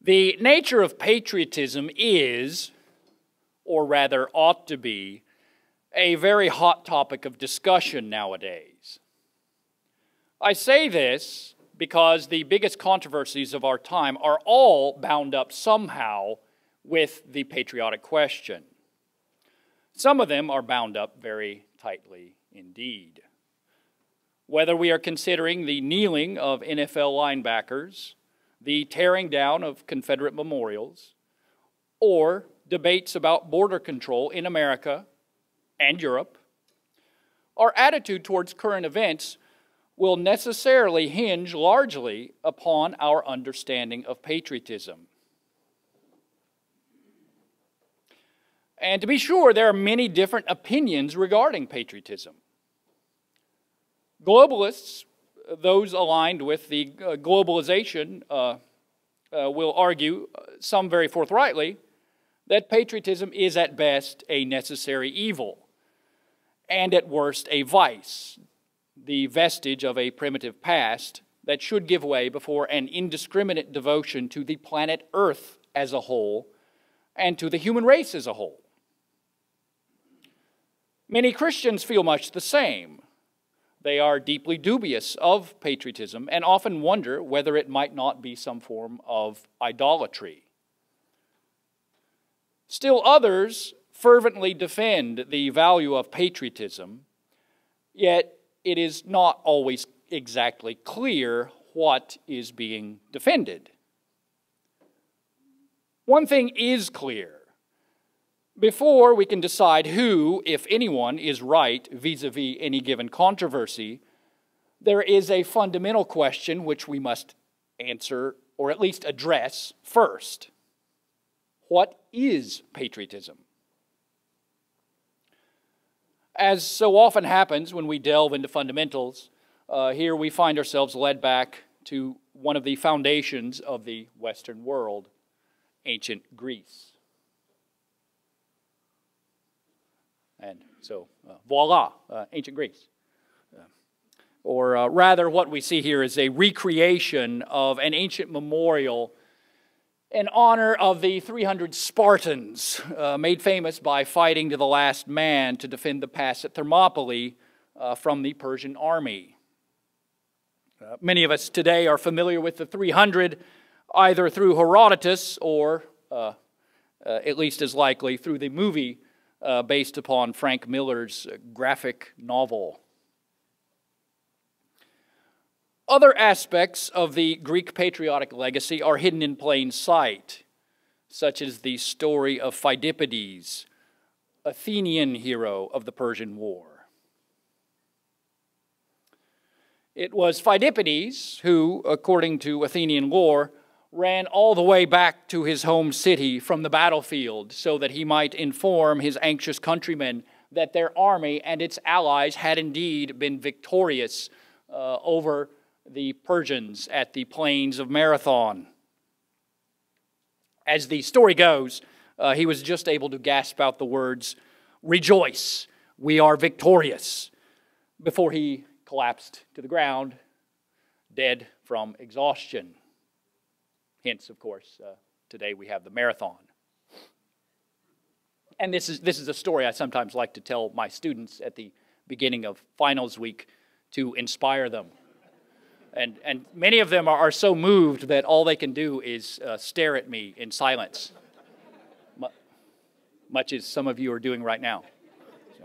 The nature of patriotism is, or rather ought to be, a very hot topic of discussion nowadays. I say this because the biggest controversies of our time are all bound up somehow with the patriotic question. Some of them are bound up very tightly indeed. Whether we are considering the kneeling of NFL linebackers, the tearing down of Confederate memorials, or debates about border control in America and Europe, our attitude towards current events will necessarily hinge largely upon our understanding of patriotism. And to be sure, there are many different opinions regarding patriotism. Globalists, those aligned with the globalization, will argue, some very forthrightly, that patriotism is at best a necessary evil, and at worst a vice, the vestige of a primitive past that should give way before an indiscriminate devotion to the planet Earth as a whole and to the human race as a whole. Many Christians feel much the same. They are deeply dubious of patriotism and often wonder whether it might not be some form of idolatry. Still others fervently defend the value of patriotism, yet it is not always exactly clear what is being defended. One thing is clear. Before we can decide who, if anyone, is right vis-a-vis any given controversy, there is a fundamental question which we must answer, or at least address, first. What is patriotism? As so often happens when we delve into fundamentals, here we find ourselves led back to one of the foundations of the Western world, ancient Greece. And so, voila, ancient Greece. Or rather, what we see here is a recreation of an ancient memorial in honor of the 300 Spartans, made famous by fighting to the last man to defend the pass at Thermopylae from the Persian army. Many of us today are familiar with the 300, either through Herodotus or, at least as likely, through the movie based upon Frank Miller's graphic novel. Other aspects of the Greek patriotic legacy are hidden in plain sight, such as the story of Phidippides, Athenian hero of the Persian War. It was Phidippides who, according to Athenian lore, ran all the way back to his home city from the battlefield so that he might inform his anxious countrymen that their army and its allies had indeed been victorious over the Persians at the plains of Marathon. As the story goes, he was just able to gasp out the words, "Rejoice, we are victorious," before he collapsed to the ground, dead from exhaustion. Hence, of course, today we have the marathon. And this is a story I sometimes like to tell my students at the beginning of finals week to inspire them. And many of them are so moved that all they can do is stare at me in silence, much as some of you are doing right now. So.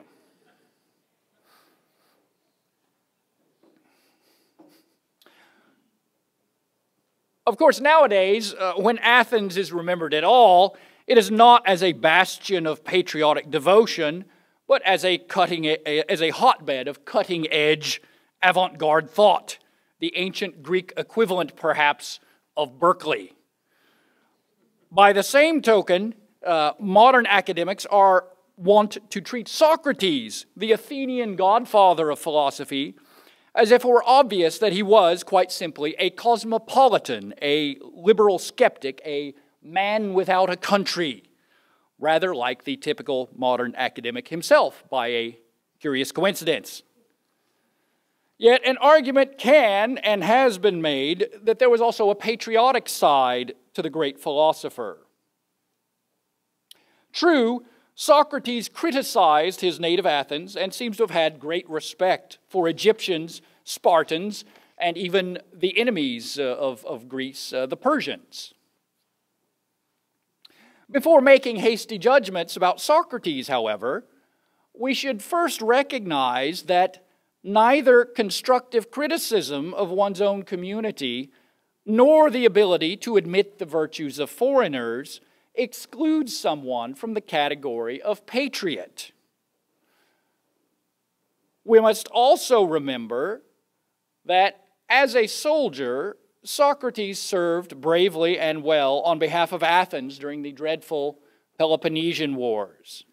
Of course, nowadays, when Athens is remembered at all, it is not as a bastion of patriotic devotion, but as a hotbed of cutting-edge avant-garde thought. The ancient Greek equivalent, perhaps, of Berkeley. By the same token, modern academics are wont to treat Socrates, the Athenian godfather of philosophy, as if it were obvious that he was, quite simply, a cosmopolitan, a liberal skeptic, a man without a country, rather like the typical modern academic himself, by a curious coincidence. Yet an argument can and has been made that there was also a patriotic side to the great philosopher. True, Socrates criticized his native Athens and seems to have had great respect for Egyptians, Spartans, and even the enemies of Greece, the Persians. Before making hasty judgments about Socrates, however, we should first recognize that neither constructive criticism of one's own community nor the ability to admit the virtues of foreigners excludes someone from the category of patriot. We must also remember that as a soldier, Socrates served bravely and well on behalf of Athens during the dreadful Peloponnesian Wars,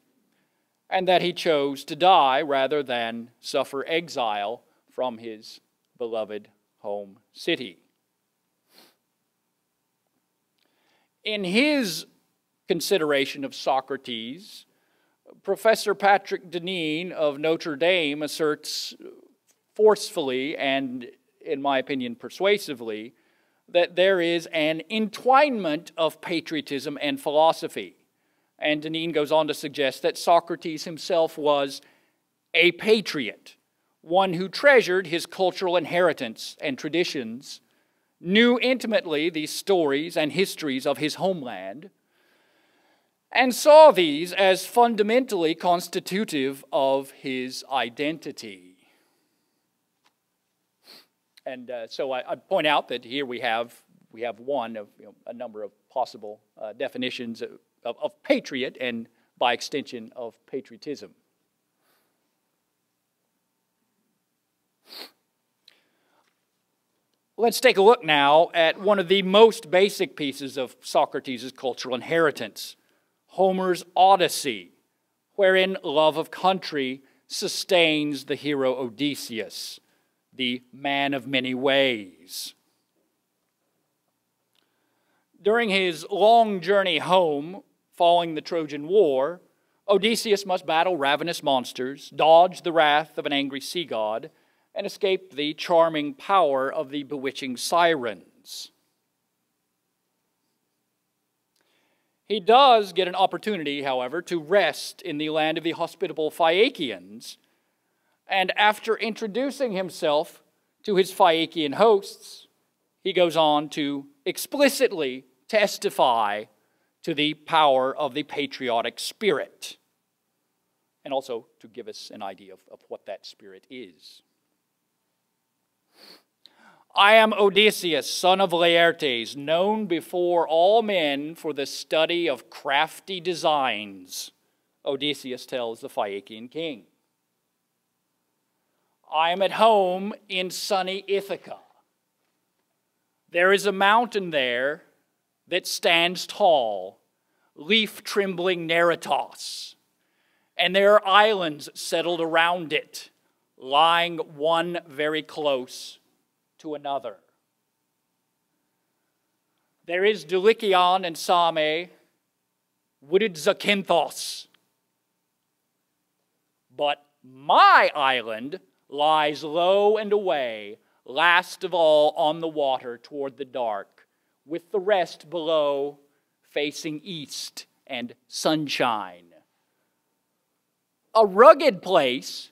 and that he chose to die rather than suffer exile from his beloved home city. In his consideration of Socrates, Professor Patrick Deneen of Notre Dame asserts forcefully and, in my opinion, persuasively, that there is an entwinement of patriotism and philosophy. And Deneen goes on to suggest that Socrates himself was a patriot, one who treasured his cultural inheritance and traditions, knew intimately the stories and histories of his homeland, and saw these as fundamentally constitutive of his identity. And so I point out that here we have one of a number of possible definitions of patriot and, by extension, of patriotism. Let's take a look now at one of the most basic pieces of Socrates' cultural inheritance, Homer's Odyssey, wherein love of country sustains the hero Odysseus, the man of many ways. During his long journey home, following the Trojan War, Odysseus must battle ravenous monsters, dodge the wrath of an angry sea god, and escape the charming power of the bewitching sirens. He does get an opportunity, however, to rest in the land of the hospitable Phaeacians, and after introducing himself to his Phaeacian hosts, he goes on to explicitly testify to the power of the patriotic spirit, and also to give us an idea of what that spirit is. I am Odysseus, son of Laertes, known before all men for the study of crafty designs, Odysseus tells the Phaeacian king. I am at home in sunny Ithaca. There is a mountain there that stands tall, leaf-trembling Neritos, and there are islands settled around it, lying one very close to another. There is Dulichion and Same, wooded Zakynthos. But my island lies low and away, last of all on the water toward the dark, with the rest below facing east and sunshine. A rugged place,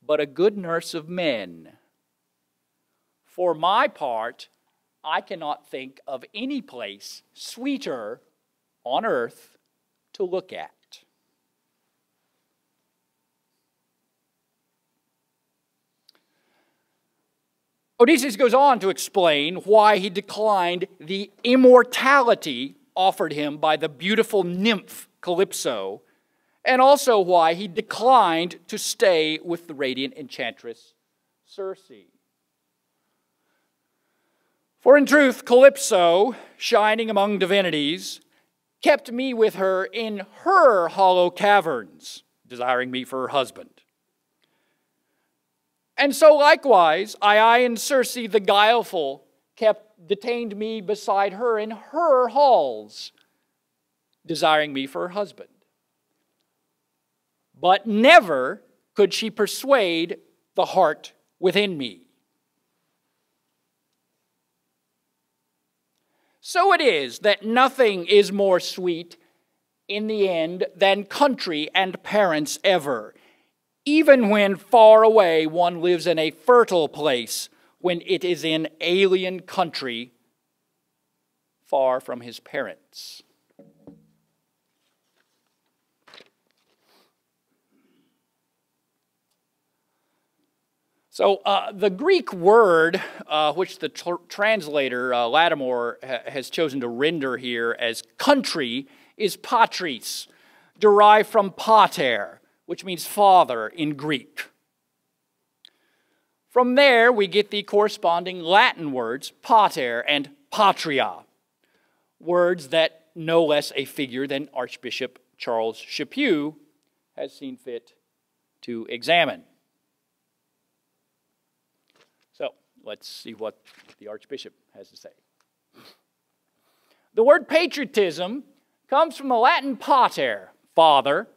but a good nurse of men. For my part, I cannot think of any place sweeter on earth to look at. Odysseus goes on to explain why he declined the immortality offered him by the beautiful nymph Calypso, and also why he declined to stay with the radiant enchantress Circe. For in truth, Calypso, shining among divinities, kept me with her in her hollow caverns, desiring me for her husband. And so likewise, Aiaian Circe the guileful detained me beside her in her halls, desiring me for her husband. But never could she persuade the heart within me. So it is that nothing is more sweet in the end than country and parents ever, even when far away one lives in a fertile place, when it is in alien country, far from his parents. So the Greek word, which the translator Lattimore has chosen to render here as country, is patris, derived from pater, which means father in Greek. From there, we get the corresponding Latin words pater and patria, words that no less a figure than Archbishop Charles Chaput has seen fit to examine. So, let's see what the Archbishop has to say. The word patriotism comes from the Latin pater, father,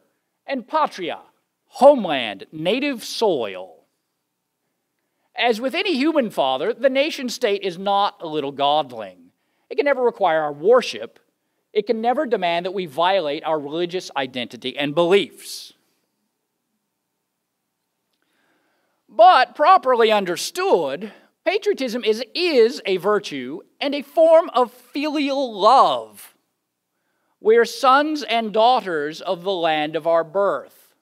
and patria, homeland, native soil. As with any human father, the nation-state is not a little godling. It can never require our worship. It can never demand that we violate our religious identity and beliefs. But properly understood, patriotism is a virtue and a form of filial love. We are sons and daughters of the land of our birth.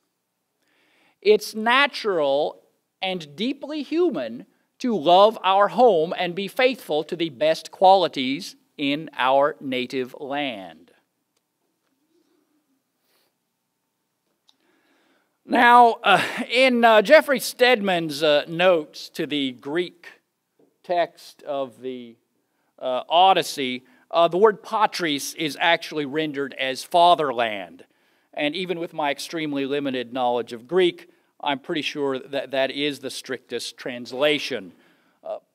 It's natural and deeply human to love our home and be faithful to the best qualities in our native land. Now, in Jeffrey Stedman's notes to the Greek text of the Odyssey, the word patris is actually rendered as fatherland. And even with my extremely limited knowledge of Greek, I'm pretty sure that that is the strictest translation.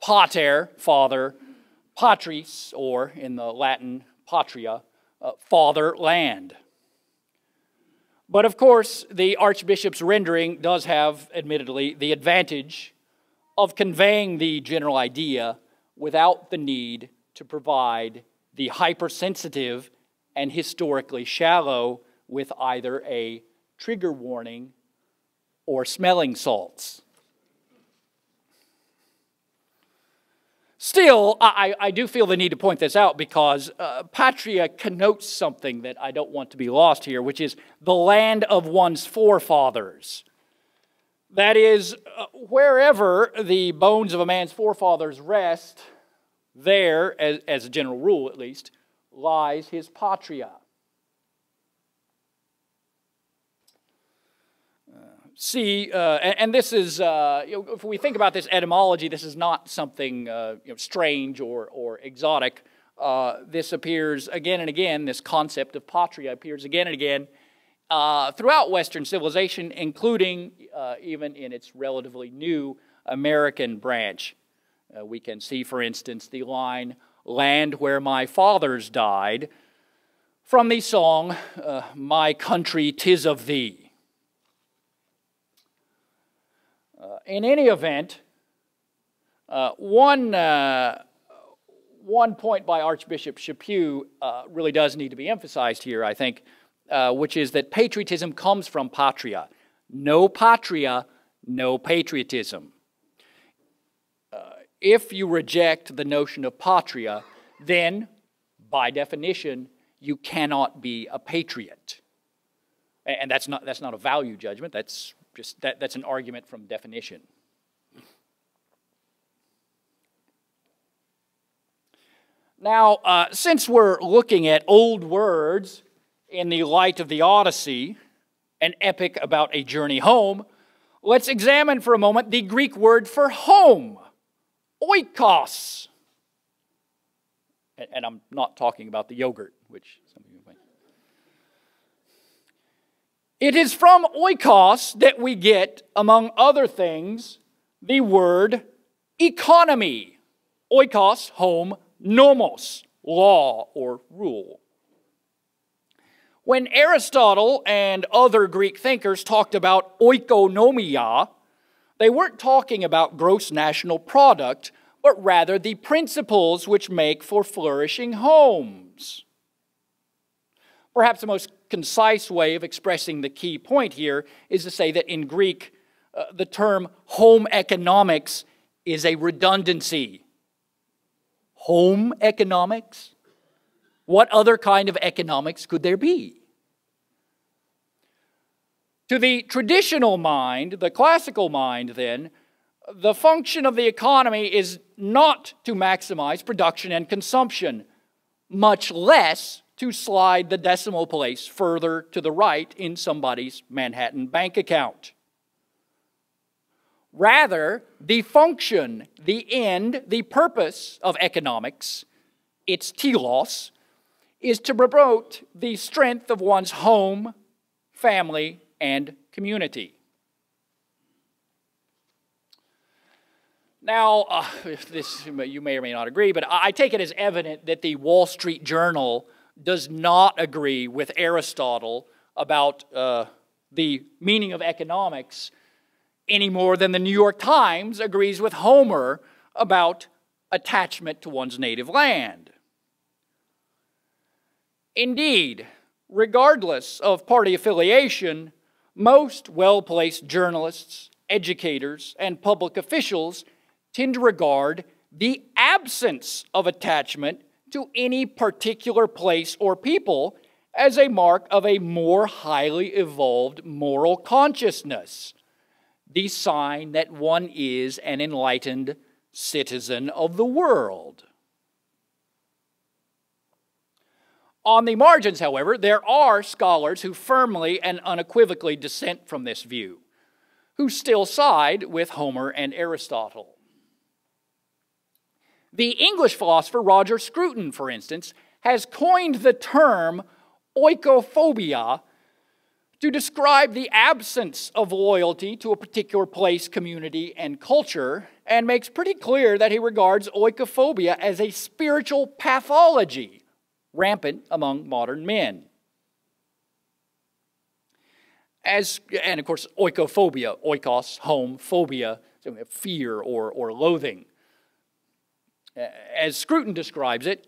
Pater, father, patris, or in the Latin patria, fatherland. But of course, the Archbishop's rendering does have, admittedly, the advantage of conveying the general idea without the need to provide the hypersensitive and historically shallow with either a trigger warning or smelling salts. Still, I do feel the need to point this out because patria connotes something that I don't want to be lost here, which is the land of one's forefathers. That is, wherever the bones of a man's forefathers rest, there, as a general rule at least, lies his patria. And this is, if we think about this etymology, this is not something strange or exotic. This appears again and again, this concept of patria appears again and again throughout Western civilization, including even in its relatively new American branch. We can see, for instance, the line, "Land where my fathers died," from the song, "My Country 'Tis of Thee." In any event, one point by Archbishop Chaput really does need to be emphasized here, I think, which is that patriotism comes from patria. No patria, no patriotism. If you reject the notion of patria, then, by definition, you cannot be a patriot. And that's not a value judgment, that's an argument from definition. Now, since we're looking at old words in the light of the Odyssey, an epic about a journey home, let's examine for a moment the Greek word for home, oikos. And I'm not talking about the yogurt, which some of you might. It is from oikos that we get, among other things, the word economy. Oikos, home, nomos, law or rule. When Aristotle and other Greek thinkers talked about oikonomia, They weren't talking about gross national product, but rather the principles which make for flourishing homes. Perhaps the most concise way of expressing the key point here is to say that in Greek, the term home economics is a redundancy. Home economics? What other kind of economics could there be? To the traditional mind, the classical mind then, the function of the economy is not to maximize production and consumption, much less to slide the decimal place further to the right in somebody's Manhattan bank account. Rather, the function, the end, the purpose of economics, its telos, is to promote the strength of one's home, family, and community. Now, this you may or may not agree, but I take it as evident that the Wall Street Journal does not agree with Aristotle about the meaning of economics any more than the New York Times agrees with Homer about attachment to one's native land. Indeed, regardless of party affiliation, most well-placed journalists, educators, and public officials tend to regard the absence of attachment to any particular place or people as a mark of a more highly evolved moral consciousness, the sign that one is an enlightened citizen of the world. On the margins, however, there are scholars who firmly and unequivocally dissent from this view, who still side with Homer and Aristotle. The English philosopher Roger Scruton, for instance, has coined the term oikophobia to describe the absence of loyalty to a particular place, community, and culture, and makes pretty clear that he regards oikophobia as a spiritual pathology rampant among modern men. And of course, oikophobia, oikos, home, phobia, fear or loathing. As Scruton describes it,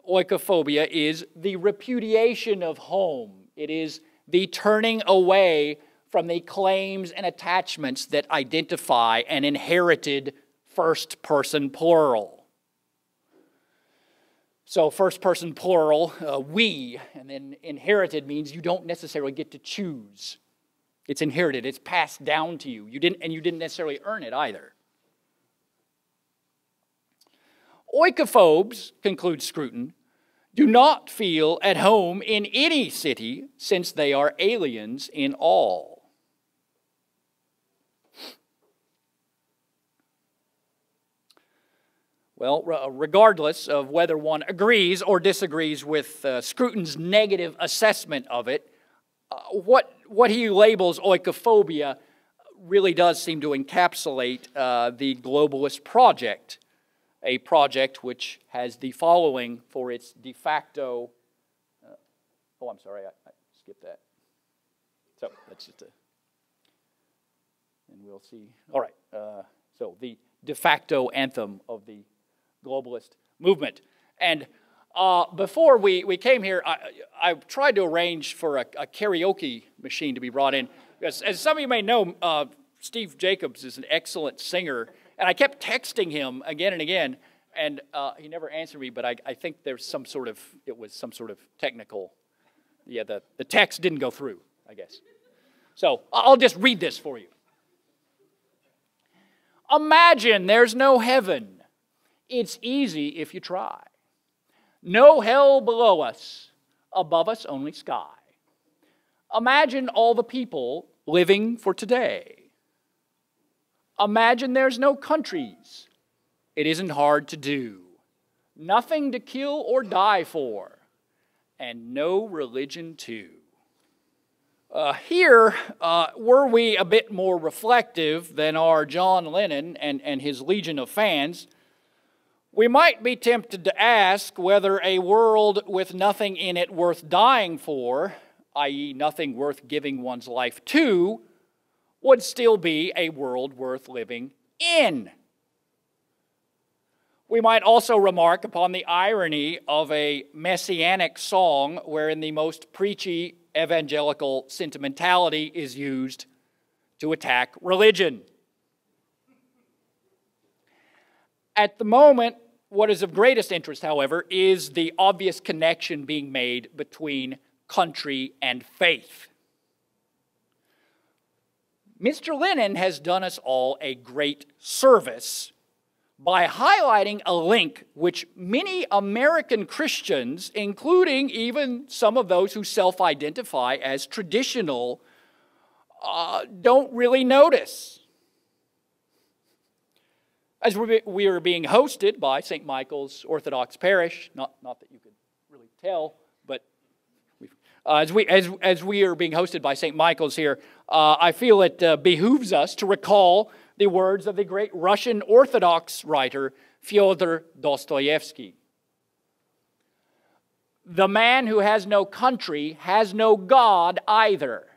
oikophobia is the repudiation of home. It is the turning away from the claims and attachments that identify an inherited first-person plural. So first-person plural, we, and then inherited means you don't necessarily get to choose. It's inherited, it's passed down to you. You didn't necessarily earn it either. Oikophobes, concludes Scruton, do not feel at home in any city since they are aliens in all. Well, regardless of whether one agrees or disagrees with Scruton's negative assessment of it, what he labels oikophobia really does seem to encapsulate the globalist project, a project which has the following for its de facto... I'm sorry, I skipped that. So, that's just and we'll see. All right, so the de facto anthem of the globalist movement. And before we came here, I tried to arrange for a karaoke machine to be brought in. Because, as some of you may know, Steve Jacobs is an excellent singer, and I kept texting him again and again, and he never answered me, but I think there's some sort of technical, the text didn't go through, I guess. So I'll just read this for you. Imagine there's no heaven. It's easy if you try. No hell below us, above us only sky. Imagine all the people living for today. Imagine there's no countries. It isn't hard to do. Nothing to kill or die for. And no religion too. Here, were we a bit more reflective than our John Lennon and his legion of fans, we might be tempted to ask whether a world with nothing in it worth dying for, i.e. nothing worth giving one's life to, would still be a world worth living in. We might also remark upon the irony of a messianic song wherein the most preachy evangelical sentimentality is used to attack religion. At the moment, what is of greatest interest, however, is the obvious connection being made between country and faith. Mr. Lenin has done us all a great service by highlighting a link which many American Christians, including even some of those who self-identify as traditional, don't really notice. As we are being hosted by St. Michael's Orthodox Parish, not that you could really tell, but as we are being hosted by St. Michael's here, I feel it behooves us to recall the words of the great Russian Orthodox writer Fyodor Dostoevsky. The man who has no country has no God either.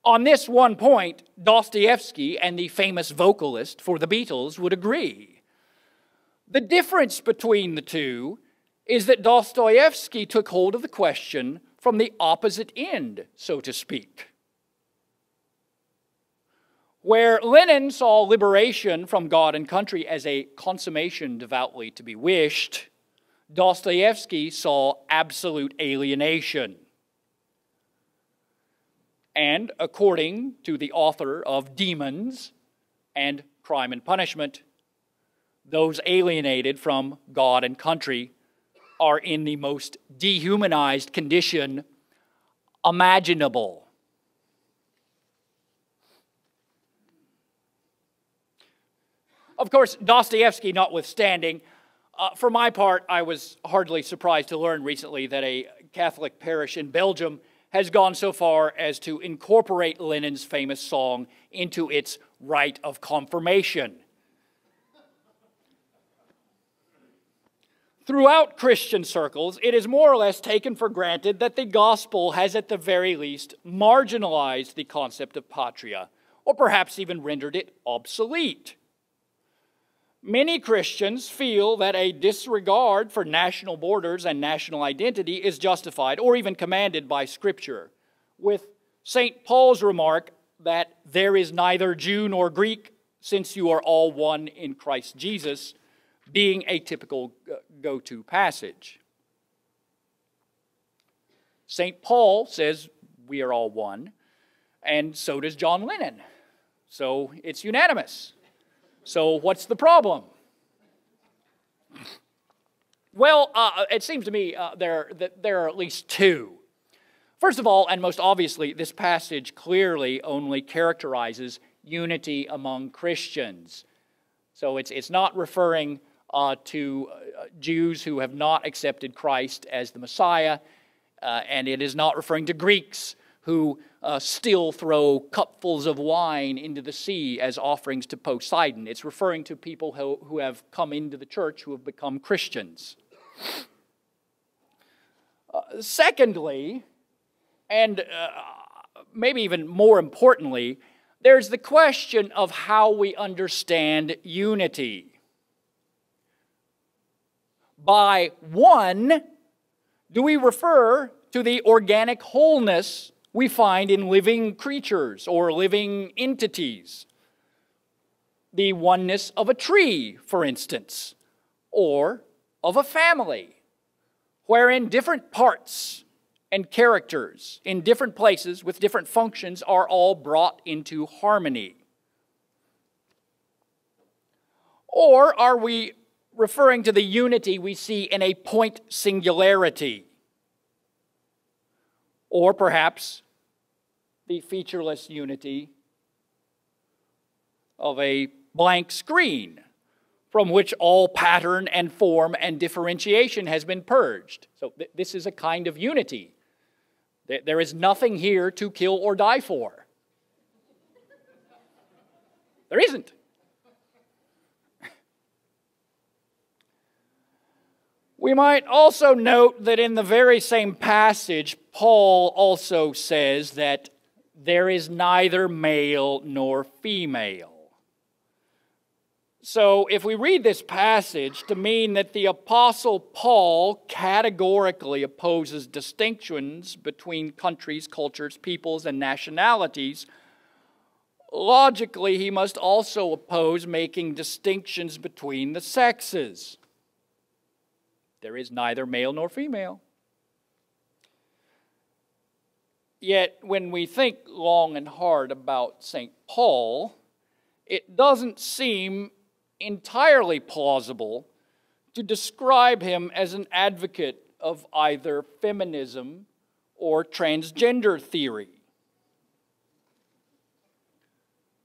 On this one point, Dostoevsky and the famous vocalist for the Beatles would agree. The difference between the two is that Dostoevsky took hold of the question from the opposite end, so to speak. Where Lenin saw liberation from God and country as a consummation devoutly to be wished, Dostoevsky saw absolute alienation. And according to the author of Demons and Crime and Punishment, those alienated from God and country are in the most dehumanized condition imaginable. Of course, Dostoevsky notwithstanding, for my part, I was hardly surprised to learn recently that a Catholic parish in Belgium has gone so far as to incorporate Lenin's famous song into its rite of confirmation. Throughout Christian circles, it is more or less taken for granted that the gospel has at the very least marginalized the concept of patria, or perhaps even rendered it obsolete. Many Christians feel that a disregard for national borders and national identity is justified or even commanded by Scripture, with St. Paul's remark that there is neither Jew nor Greek, since you are all one in Christ Jesus, being a typical go-to passage. St. Paul says we are all one, and so does John Lennon. So it's unanimous. So what's the problem? Well, it seems to me there are at least two. First of all, and most obviously, this passage clearly only characterizes unity among Christians. So it's not referring to Jews who have not accepted Christ as the Messiah, and it is not referring to Greeks who still throw cupfuls of wine into the sea as offerings to Poseidon. It's referring to people who have come into the church, who have become Christians. Secondly, and maybe even more importantly, there's the question of how we understand unity. By one, do we refer to the organic wholeness we find in living creatures or living entities? The oneness of a tree, for instance, or of a family, wherein different parts and characters in different places with different functions are all brought into harmony. Or are we referring to the unity we see in a point singularity? Or perhaps the featureless unity of a blank screen from which all pattern and form and differentiation has been purged. So this is a kind of unity. There is nothing here to kill or die for. There isn't. We might also note that in the very same passage, Paul also says that there is neither male nor female. So if we read this passage to mean that the Apostle Paul categorically opposes distinctions between countries, cultures, peoples, and nationalities, logically he must also oppose making distinctions between the sexes. There is neither male nor female. Yet when we think long and hard about St. Paul, it doesn't seem entirely plausible to describe him as an advocate of either feminism or transgender theory.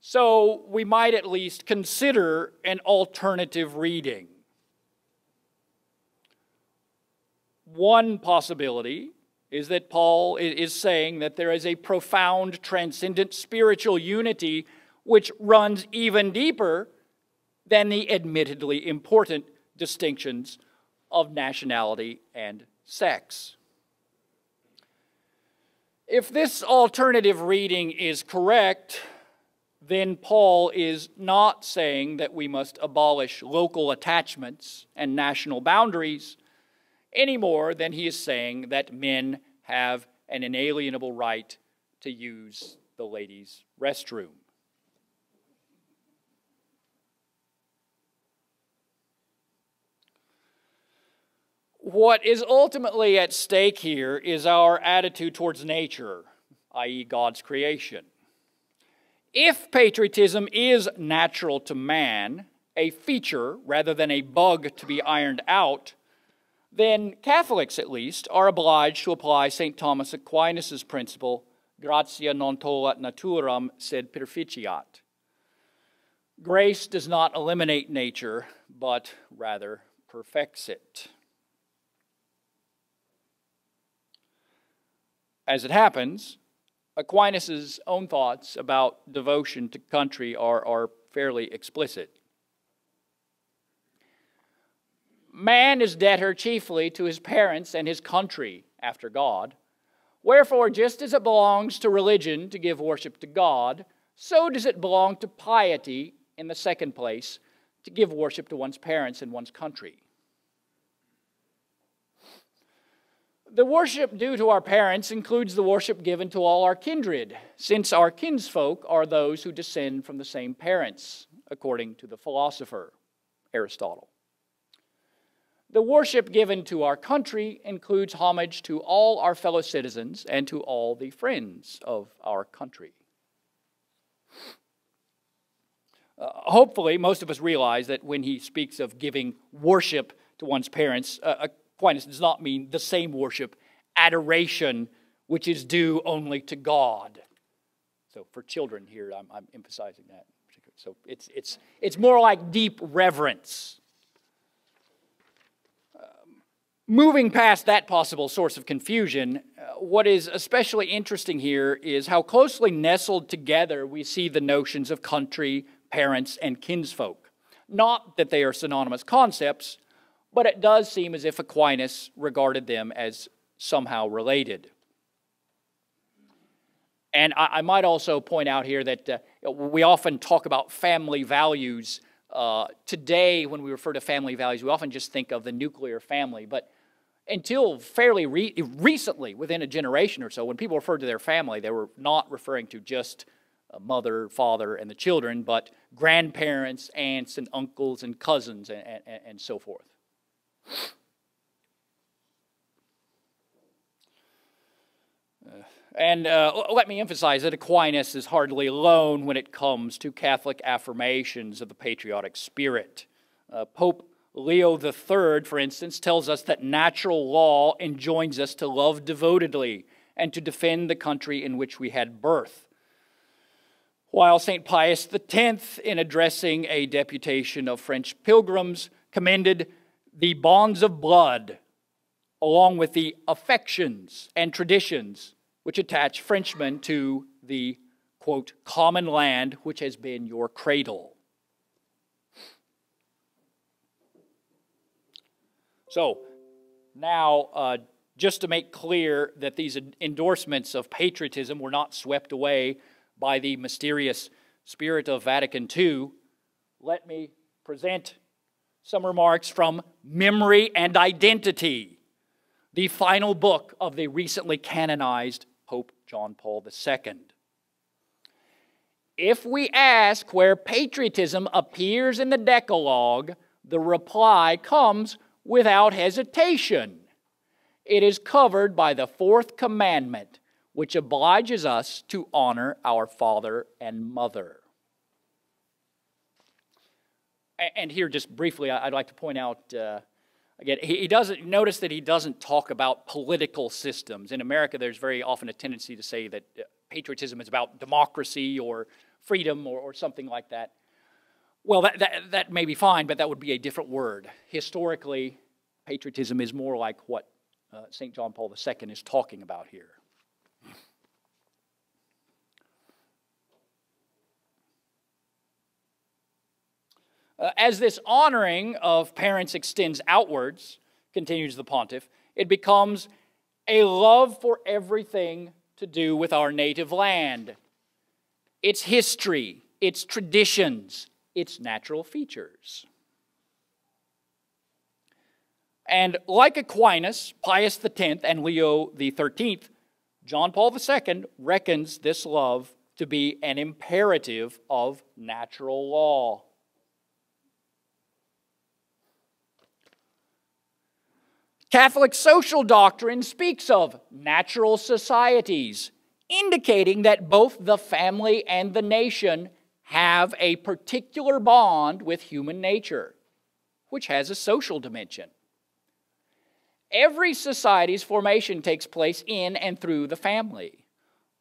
So we might at least consider an alternative reading. One possibility is that Paul is saying that there is a profound, transcendent spiritual unity which runs even deeper than the admittedly important distinctions of nationality and sex. If this alternative reading is correct, then Paul is not saying that we must abolish local attachments and national boundaries any more than he is saying that men have an inalienable right to use the ladies' restroom. What is ultimately at stake here is our attitude towards nature, i.e., God's creation. If patriotism is natural to man, a feature rather than a bug to be ironed out, then Catholics, at least, are obliged to apply St. Thomas Aquinas' principle, gratia non tollat naturam sed perficiat. Grace does not eliminate nature, but rather perfects it. As it happens, Aquinas' own thoughts about devotion to country are fairly explicit. Man is debtor chiefly to his parents and his country after God. Wherefore, just as it belongs to religion to give worship to God, so does it belong to piety, in the second place, to give worship to one's parents and one's country. The worship due to our parents includes the worship given to all our kindred, since our kinsfolk are those who descend from the same parents, according to the philosopher Aristotle. The worship given to our country includes homage to all our fellow citizens and to all the friends of our country. Hopefully, most of us realize that when he speaks of giving worship to one's parents, Aquinas does not mean the same worship, adoration, which is due only to God. So for children here, I'm emphasizing that. So it's more like deep reverence. Moving past that possible source of confusion, what is especially interesting here is how closely nestled together we see the notions of country, parents, and kinsfolk. Not that they are synonymous concepts, but it does seem as if Aquinas regarded them as somehow related. And I might also point out here that we often talk about family values. Today, when we refer to family values, we often just think of the nuclear family. But until fairly recently, within a generation or so, when people referred to their family, they were not referring to just a mother, father, and the children, but grandparents, aunts, and uncles, and cousins, and so forth. Let me emphasize that Aquinas is hardly alone when it comes to Catholic affirmations of the patriotic spirit. Pope Leo III, for instance, tells us that natural law enjoins us to love devotedly and to defend the country in which we had birth. While St. Pius X, in addressing a deputation of French pilgrims, commended the bonds of blood, along with the affections and traditions which attach Frenchmen to the, quote, common land which has been your cradle. So, Now, just to make clear that these endorsements of patriotism were not swept away by the mysterious spirit of Vatican II, let me present some remarks from Memory and Identity, the final book of the recently canonized Pope John Paul II. If we ask where patriotism appears in the Decalogue, the reply comes without hesitation. It is covered by the fourth commandment, which obliges us to honor our father and mother. And here, just briefly, I'd like to point out, again, he doesn't, notice that he doesn't talk about political systems. In America, there's very often a tendency to say that patriotism is about democracy or freedom or something like that. Well, that may be fine, but that would be a different word. Historically, patriotism is more like what St. John Paul II is talking about here. As this honoring of parents extends outwards, continues the pontiff, it becomes a love for everything to do with our native land, its history, its traditions, its natural features. And like Aquinas, Pius X, and Leo XIII, John Paul II reckons this love to be an imperative of natural law. Catholic social doctrine speaks of natural societies, indicating that both the family and the nation have a particular bond with human nature, which has a social dimension. Every society's formation takes place in and through the family.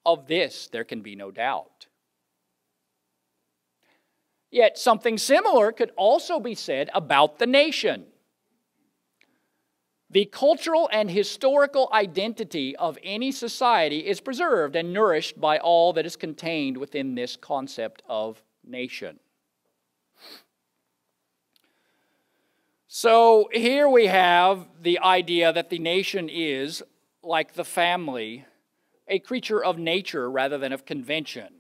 Of this, there can be no doubt. Yet something similar could also be said about the nation. The cultural and historical identity of any society is preserved and nourished by all that is contained within this concept of nation. So here we have the idea that the nation is, like the family, a creature of nature rather than of convention.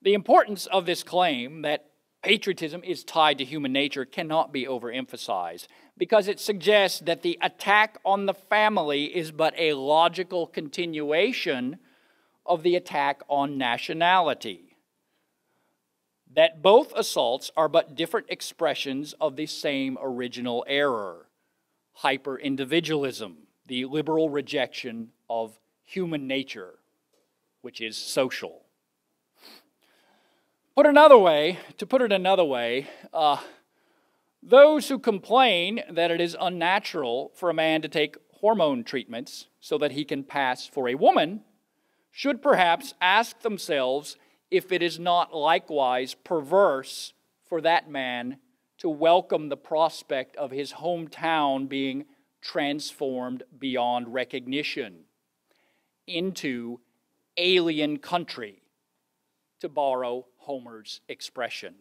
The importance of this claim that patriotism is tied to human nature cannot be overemphasized, because it suggests that the attack on the family is but a logical continuation of the attack on nationality. That both assaults are but different expressions of the same original error, hyper-individualism, the liberal rejection of human nature, which is social. To put it another way, those who complain that it is unnatural for a man to take hormone treatments so that he can pass for a woman should perhaps ask themselves if it is not likewise perverse for that man to welcome the prospect of his hometown being transformed beyond recognition into alien country, to borrow Homer's expression.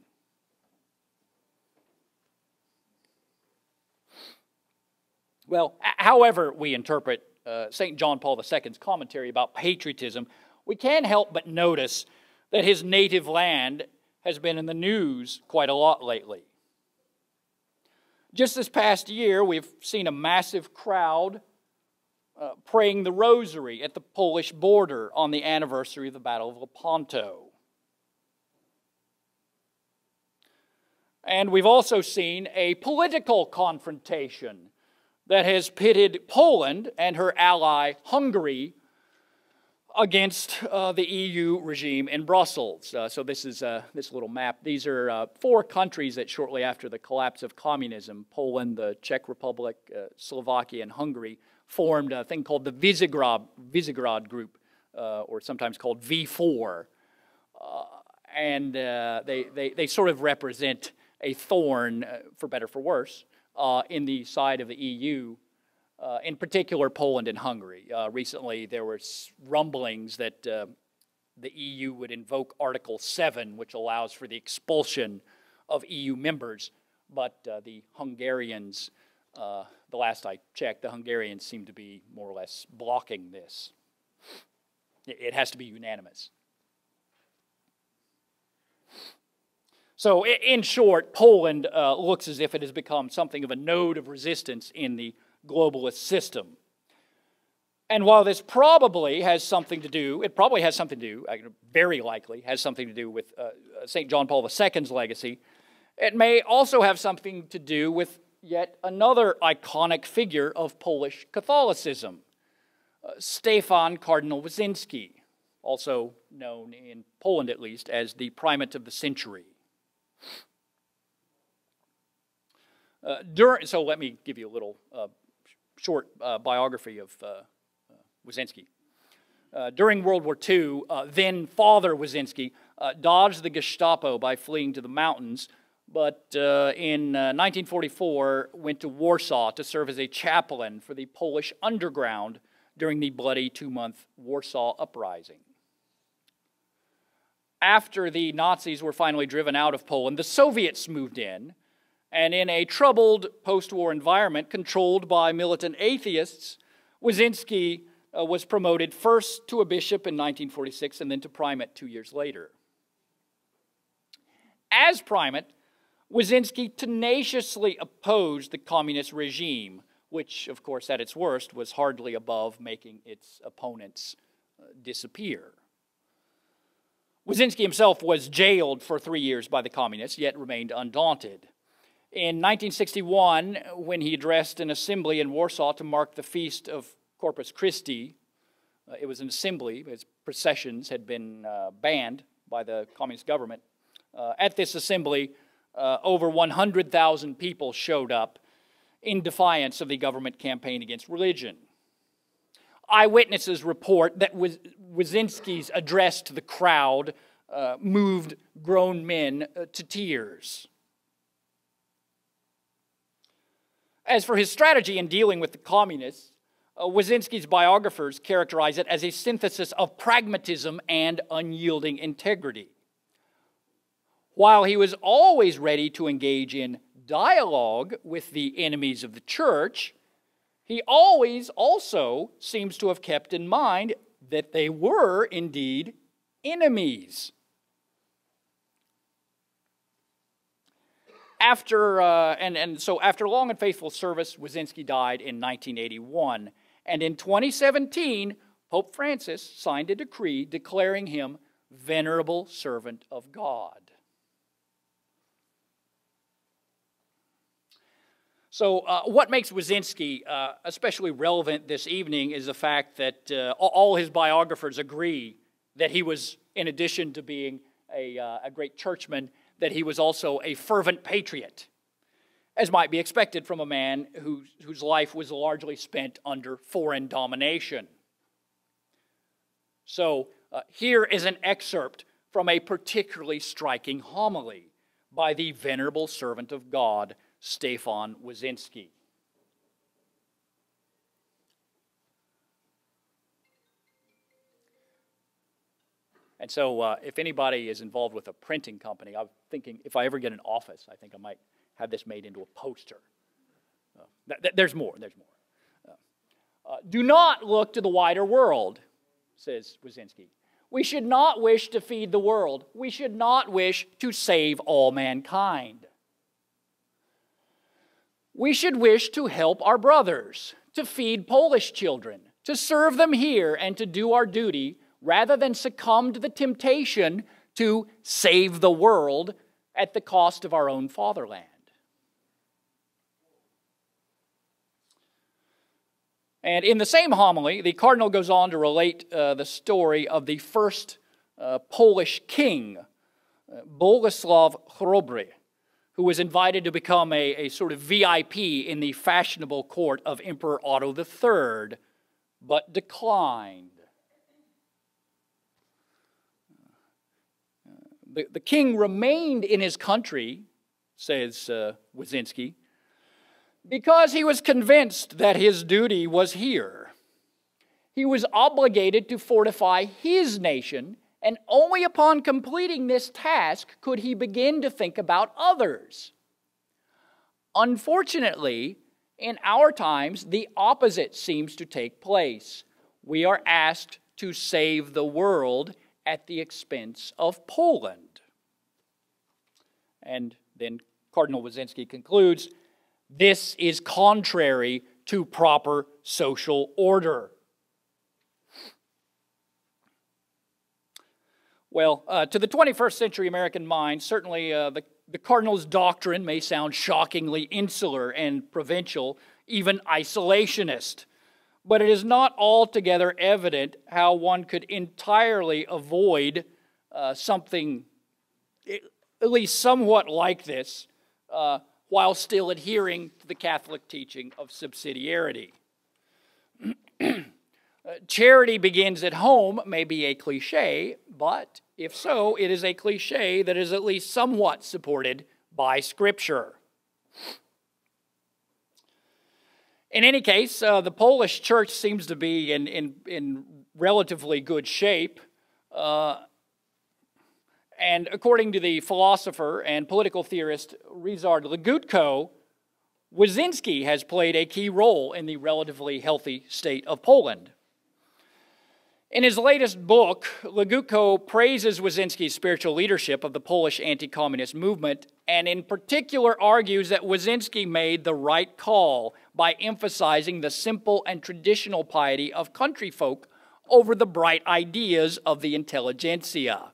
Well, however we interpret St. John Paul II's commentary about patriotism, we can't help but notice that his native land has been in the news quite a lot lately. Just this past year, we've seen a massive crowd praying the rosary at the Polish border on the anniversary of the Battle of Lepanto. And we've also seen a political confrontation that has pitted Poland and her ally Hungary against the EU regime in Brussels. So this is this little map. These are 4 countries that shortly after the collapse of communism, Poland, the Czech Republic, Slovakia, and Hungary, formed a thing called the Visegrad Group, or sometimes called V4. And they sort of represent a thorn, for better or for worse, in the side of the EU, in particular Poland and Hungary. Recently there were rumblings that the EU would invoke Article 7, which allows for the expulsion of EU members but the Hungarians, the last I checked, the Hungarians seem to be more or less blocking this. It has to be unanimous. So, in short, Poland looks as if it has become something of a node of resistance in the globalist system. And while this probably has something to do, very likely has something to do with St. John Paul II's legacy, it may also have something to do with yet another iconic figure of Polish Catholicism, Stefan Cardinal Wyszynski, also known in Poland at least as the primate of the century. So let me give you a little short biography of Wyszynski. During World War II, then Father Wyszynski dodged the Gestapo by fleeing to the mountains, but in 1944 went to Warsaw to serve as a chaplain for the Polish underground during the bloody 2-month Warsaw Uprising. After the Nazis were finally driven out of Poland, the Soviets moved in, and in a troubled post-war environment controlled by militant atheists, Wyszynski was promoted first to a bishop in 1946 and then to primate 2 years later. As primate, Wyszynski tenaciously opposed the communist regime, which, of course, at its worst, was hardly above making its opponents disappear. Wyszynski himself was jailed for 3 years by the communists, yet remained undaunted. In 1961, when he addressed an assembly in Warsaw to mark the feast of Corpus Christi, it was an assembly, his processions had been banned by the communist government. At this assembly, over 100,000 people showed up in defiance of the government campaign against religion. Eyewitnesses report that Wyszynski's address to the crowd moved grown men to tears. As for his strategy in dealing with the communists, Wyszynski's biographers characterize it as a synthesis of pragmatism and unyielding integrity. While he was always ready to engage in dialogue with the enemies of the church, he always also seems to have kept in mind that they were indeed enemies. After long and faithful service, Wyszynski died in 1981, and in 2017, Pope Francis signed a decree declaring him Venerable Servant of God. So what makes Wyszynski especially relevant this evening is the fact that all his biographers agree that he was, in addition to being a great churchman, that he was also a fervent patriot, as might be expected from a man whose life was largely spent under foreign domination. So here is an excerpt from a particularly striking homily by the venerable servant of God, Stefan Wyszynski. And so if anybody is involved with a printing company, I'm thinking if I ever get an office, I think I might have this made into a poster. There's more. Do not look to the wider world, says Wyszynski. We should not wish to feed the world. We should not wish to save all mankind. We should wish to help our brothers, to feed Polish children, to serve them here, and to do our duty rather than succumb to the temptation to save the world at the cost of our own fatherland. And in the same homily, the cardinal goes on to relate the story of the first Polish king, Boleslaw Chrobry, who was invited to become a sort of VIP in the fashionable court of Emperor Otto III, but declined. The king remained in his country, says Wyszynski, because he was convinced that his duty was here. He was obligated to fortify his nation, and only upon completing this task could he begin to think about others. Unfortunately, in our times, the opposite seems to take place. We are asked to save the world at the expense of Poland. And then Cardinal Mizanskey concludes, this is contrary to proper social order. Well, to the 21st century American mind, certainly the Cardinal's doctrine may sound shockingly insular and provincial, even isolationist. But it is not altogether evident how one could entirely avoid something at least somewhat like this while still adhering to the Catholic teaching of subsidiarity. Charity begins at home may be a cliche, but if so, it is a cliche that is at least somewhat supported by Scripture. In any case, the Polish church seems to be in relatively good shape. And according to the philosopher and political theorist Ryszard Legutko, Mizanskey has played a key role in the relatively healthy state of Poland. In his latest book, Legutko praises Mizanskey's spiritual leadership of the Polish anti-communist movement, and in particular argues that Mizanskey made the right call by emphasizing the simple and traditional piety of country folk over the bright ideas of the intelligentsia.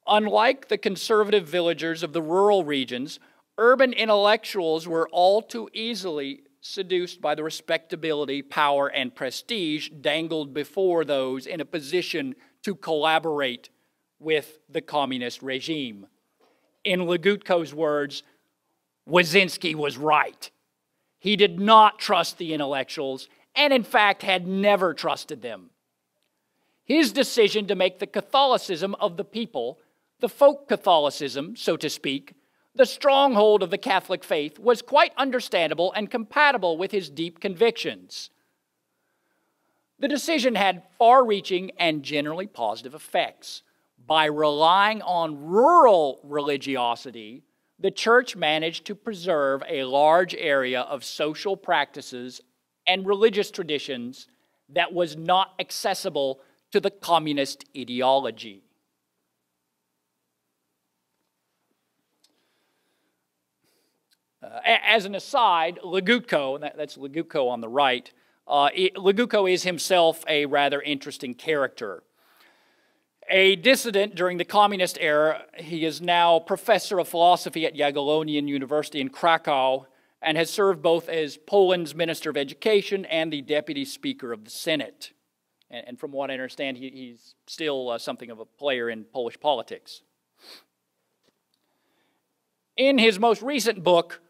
Unlike the conservative villagers of the rural regions, urban intellectuals were all too easily seduced by the respectability, power, and prestige dangled before those in a position to collaborate with the communist regime. In Legutko's words, Mizanskey was right. He did not trust the intellectuals, and in fact had never trusted them. His decision to make the Catholicism of the people, the folk Catholicism, so to speak, the stronghold of the Catholic faith, was quite understandable and compatible with his deep convictions. The decision had far-reaching and generally positive effects. By relying on rural religiosity, the Church managed to preserve a large area of social practices and religious traditions that was not accessible to the communist ideology. As an aside, Legutko, and that's Legutko on the right, Legutko is himself a rather interesting character. A dissident during the communist era, he is now professor of philosophy at Jagiellonian University in Krakow and has served both as Poland's Minister of Education and the Deputy Speaker of the Senate. And from what I understand, he's still something of a player in Polish politics. In his most recent book,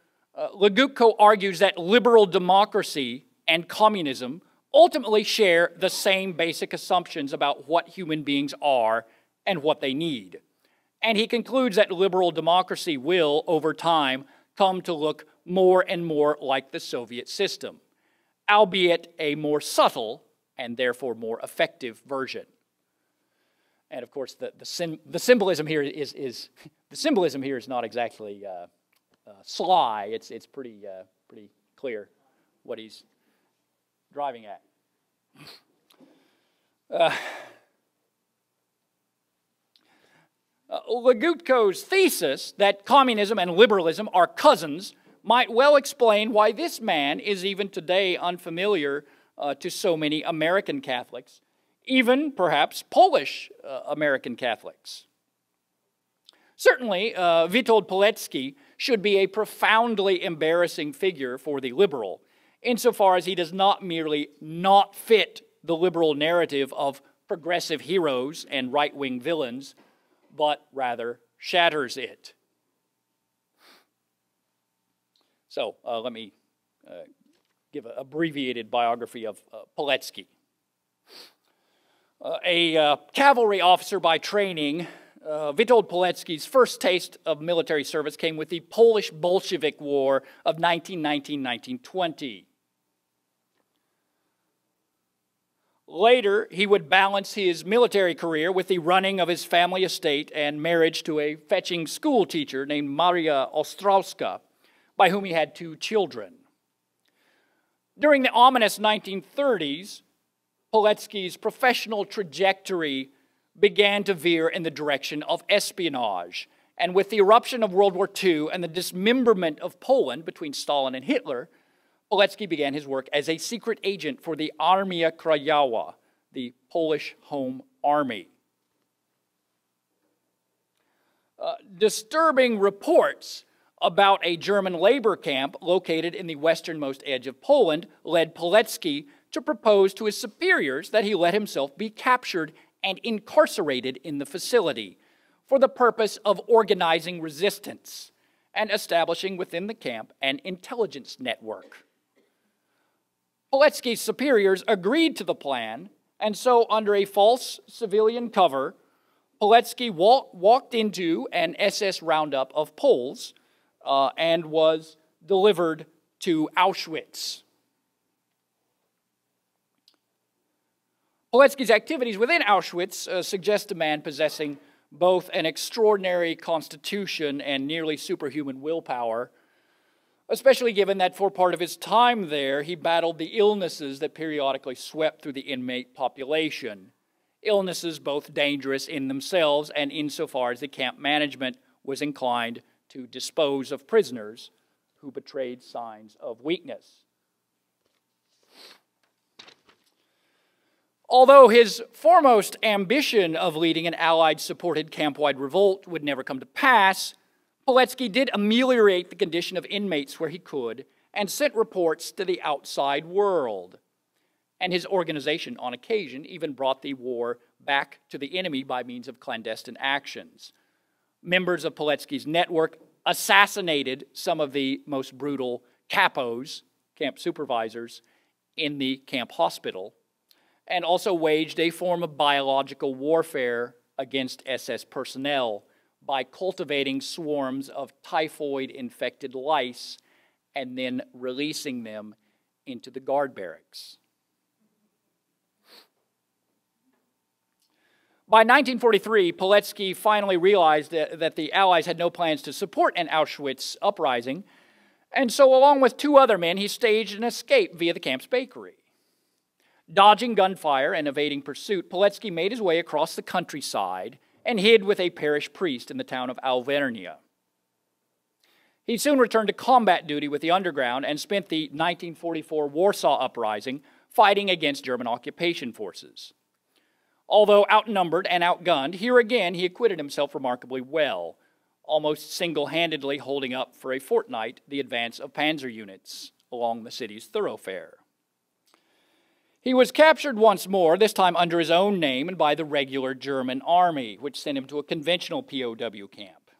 Legutko argues that liberal democracy and communism ultimately share the same basic assumptions about what human beings are and what they need. And he concludes that liberal democracy will, over time, come to look more and more like the Soviet system, albeit a more subtle and therefore more effective version. And of course, the symbolism here is not exactly sly. It's pretty clear what he's driving at. Legutko's thesis that communism and liberalism are cousins might well explain why this man is even today unfamiliar to so many American Catholics, even perhaps Polish American Catholics. Certainly, Witold Pilecki should be a profoundly embarrassing figure for the liberal, insofar as he does not merely not fit the liberal narrative of progressive heroes and right-wing villains, but rather shatters it. So let me give an abbreviated biography of Pilecki. A cavalry officer by training, Witold Pilecki's first taste of military service came with the Polish Bolshevik War of 1919-1920. Later, he would balance his military career with the running of his family estate and marriage to a fetching school teacher named Maria Ostrowska, by whom he had 2 children. During the ominous 1930s, Polanski's professional trajectory began to veer in the direction of espionage. And with the eruption of World War II and the dismemberment of Poland between Stalin and Hitler, Polanski began his work as a secret agent for the Armia Krajowa, the Polish Home Army. Disturbing reports about a German labor camp located in the westernmost edge of Poland led Polanski to propose to his superiors that he let himself be captured and incarcerated in the facility for the purpose of organizing resistance and establishing within the camp an intelligence network. Polanski's superiors agreed to the plan, and so under a false civilian cover, Polanski walked into an SS roundup of Poles and was delivered to Auschwitz. Polanski's activities within Auschwitz suggest a man possessing both an extraordinary constitution and nearly superhuman willpower, especially given that for part of his time there, he battled the illnesses that periodically swept through the inmate population. Illnesses both dangerous in themselves and insofar as the camp management was inclined to dispose of prisoners who betrayed signs of weakness. Although his foremost ambition of leading an Allied-supported camp-wide revolt would never come to pass, Polanski did ameliorate the condition of inmates where he could and sent reports to the outside world. And his organization, on occasion, even brought the war back to the enemy by means of clandestine actions. Members of Polanski's network assassinated some of the most brutal capos, camp supervisors, in the camp hospital, and also waged a form of biological warfare against SS personnel by cultivating swarms of typhoid-infected lice and then releasing them into the guard barracks. By 1943, Polanski finally realized that the Allies had no plans to support an Auschwitz uprising, and so along with 2 other men, he staged an escape via the camp's bakery. Dodging gunfire and evading pursuit, Polanski made his way across the countryside and hid with a parish priest in the town of Alvernia. He soon returned to combat duty with the Underground and spent the 1944 Warsaw Uprising fighting against German occupation forces. Although outnumbered and outgunned, here again he acquitted himself remarkably well, almost single-handedly holding up for a fortnight the advance of panzer units along the city's thoroughfare. He was captured once more, this time under his own name and by the regular German army, which sent him to a conventional POW camp.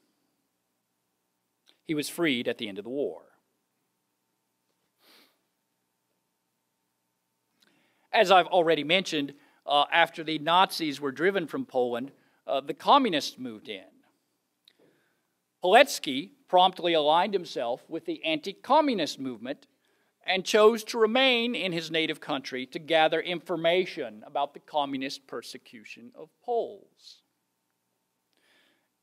He was freed at the end of the war. As I've already mentioned, after the Nazis were driven from Poland, the communists moved in. Polanski promptly aligned himself with the anti-communist movement and chose to remain in his native country to gather information about the communist persecution of Poles.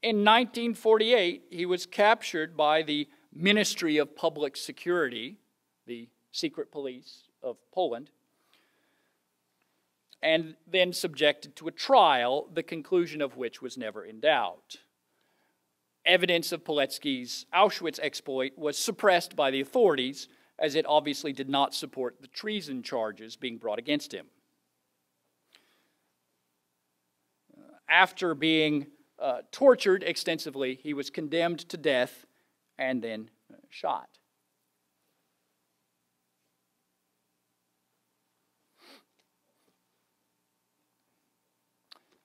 In 1948, he was captured by the Ministry of Public Security, the secret police of Poland, and then subjected to a trial, the conclusion of which was never in doubt. Evidence of Polanski's Auschwitz exploit was suppressed by the authorities, as it obviously did not support the treason charges being brought against him. After being tortured extensively, he was condemned to death and then shot.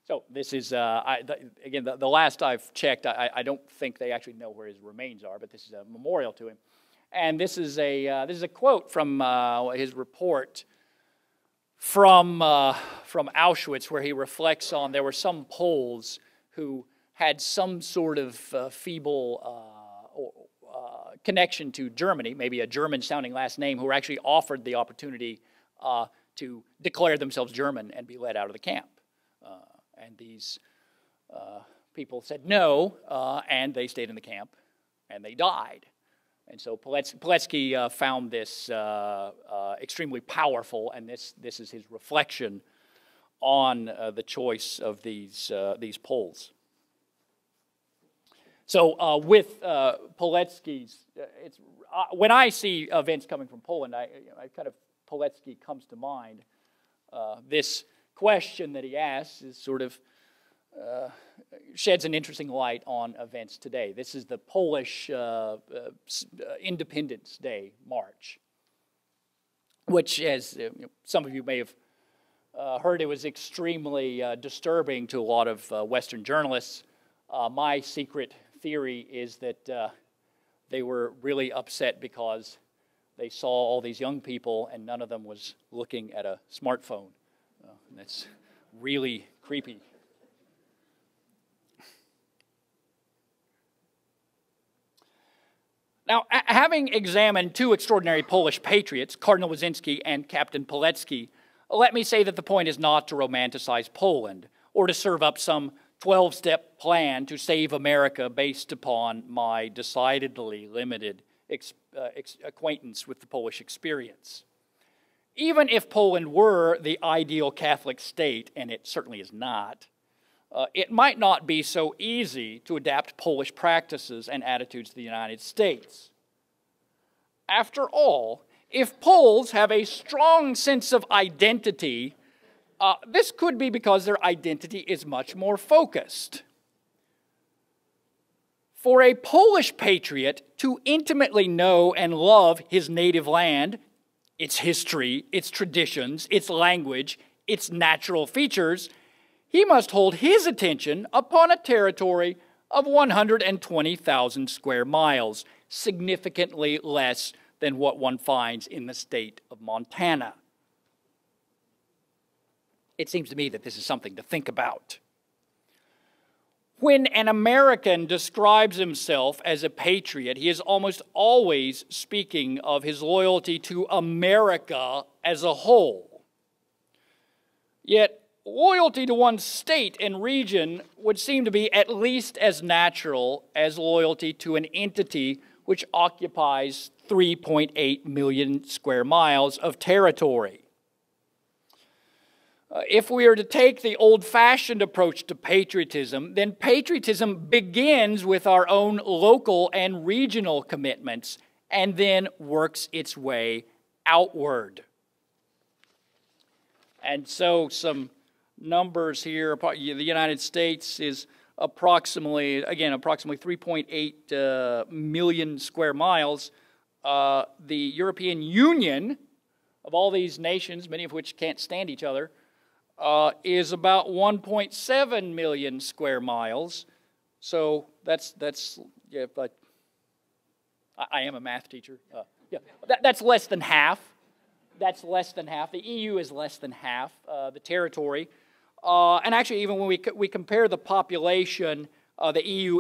So this is, again, the last I've checked, I don't think they actually know where his remains are, but this is a memorial to him. And this is a quote from his report from Auschwitz, where he reflects on there were some Poles who had some sort of feeble connection to Germany, maybe a German-sounding last name, who were actually offered the opportunity to declare themselves German and be let out of the camp. And these people said no, and they stayed in the camp, and they died. And so Polanski found this extremely powerful, and this is his reflection on the choice of these polls. So with Polanski's, when I see events coming from Poland, Polanski comes to mind. This question that he asks is sort of sheds an interesting light on events today. This is the Polish Independence Day March, which, as some of you may have heard, it was extremely disturbing to a lot of Western journalists. My secret theory is that they were really upset because they saw all these young people and none of them was looking at a smartphone. And that's really creepy. Now, having examined two extraordinary Polish patriots, Cardinal Mizanskey and Captain Polanski, let me say that the point is not to romanticize Poland or to serve up some 12-step plan to save America based upon my decidedly limited acquaintance with the Polish experience. Even if Poland were the ideal Catholic state, and it certainly is not, it might not be so easy to adapt Polish practices and attitudes to the United States. After all, if Poles have a strong sense of identity, this could be because their identity is much more focused. For a Polish patriot to intimately know and love his native land, its history, its traditions, its language, its natural features, he must hold his attention upon a territory of 120,000 square miles, significantly less than what one finds in the state of Montana. It seems to me that this is something to think about. When an American describes himself as a patriot, he is almost always speaking of his loyalty to America as a whole. Yet, loyalty to one's state and region would seem to be at least as natural as loyalty to an entity which occupies 3.8 million square miles of territory. If we are to take the old-fashioned approach to patriotism, then patriotism begins with our own local and regional commitments and then works its way outward. And so some numbers here. The United States is approximately 3.8 million square miles. The European Union, of all these nations, many of which can't stand each other, is about 1.7 million square miles. So that's yeah, but I am a math teacher. That's less than half. That's less than half. The EU is less than half the territory. And actually, even when we compare the population, the EU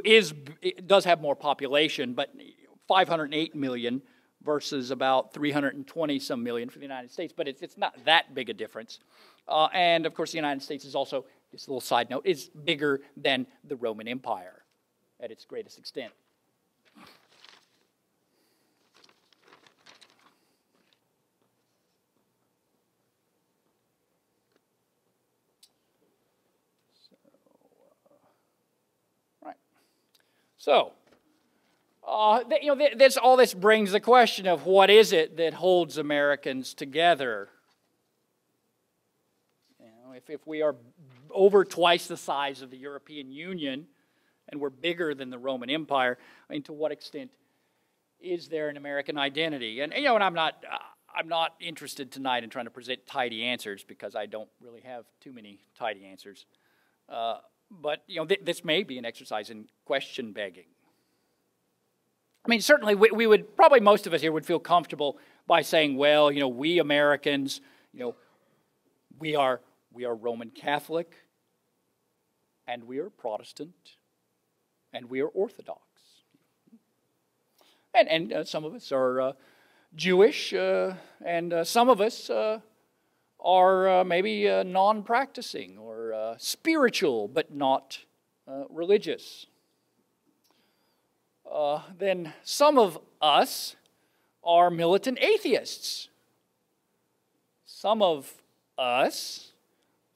does have more population, but 508 million versus about 320-some million for the United States. But it's not that big a difference. And of course, the United States is also, just a little side note, is bigger than the Roman Empire at its greatest extent. So, all this brings the question of what is it that holds Americans together? If we are over twice the size of the European Union and we're bigger than the Roman Empire, I mean, to what extent is there an American identity? And and I'm not interested tonight in trying to present tidy answers because I don't really have too many tidy answers. But this may be an exercise in question begging. I mean, certainly we would probably most of us here would feel comfortable by saying, well, we Americans, we are Roman Catholic, and we are Protestant, and we are Orthodox, and some of us are Jewish, and some of us are maybe non-practicing or spiritual but not religious. then some of us are militant atheists. Some of us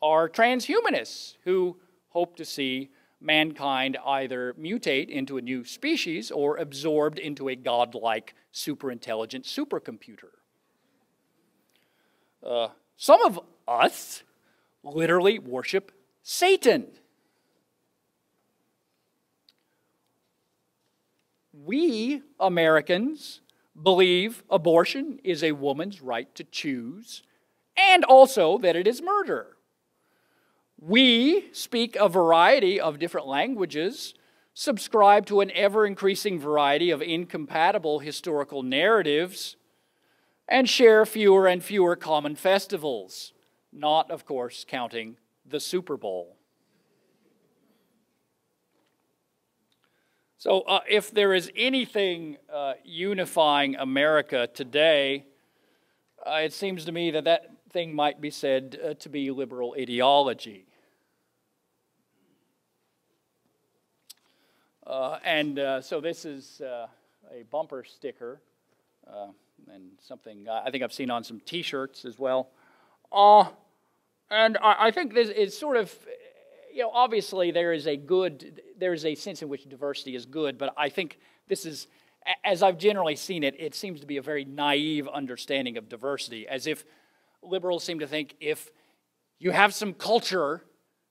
are transhumanists who hope to see mankind either mutate into a new species or absorbed into a godlike, superintelligent supercomputer. Some of us literally worship Satan. We, Americans, believe abortion is a woman's right to choose, and also that it is murder. We speak a variety of different languages, subscribe to an ever-increasing variety of incompatible historical narratives, and share fewer and fewer common festivals, not, of course, counting the Super Bowl. So if there is anything unifying America today, it seems to me that that thing might be said to be liberal ideology. So this is a bumper sticker and something I think I've seen on some T-shirts as well. And I think this is sort of, obviously there is a sense in which diversity is good, but I think this is, as I've generally seen it, it seems to be a very naive understanding of diversity, as if liberals seem to think if you have some culture,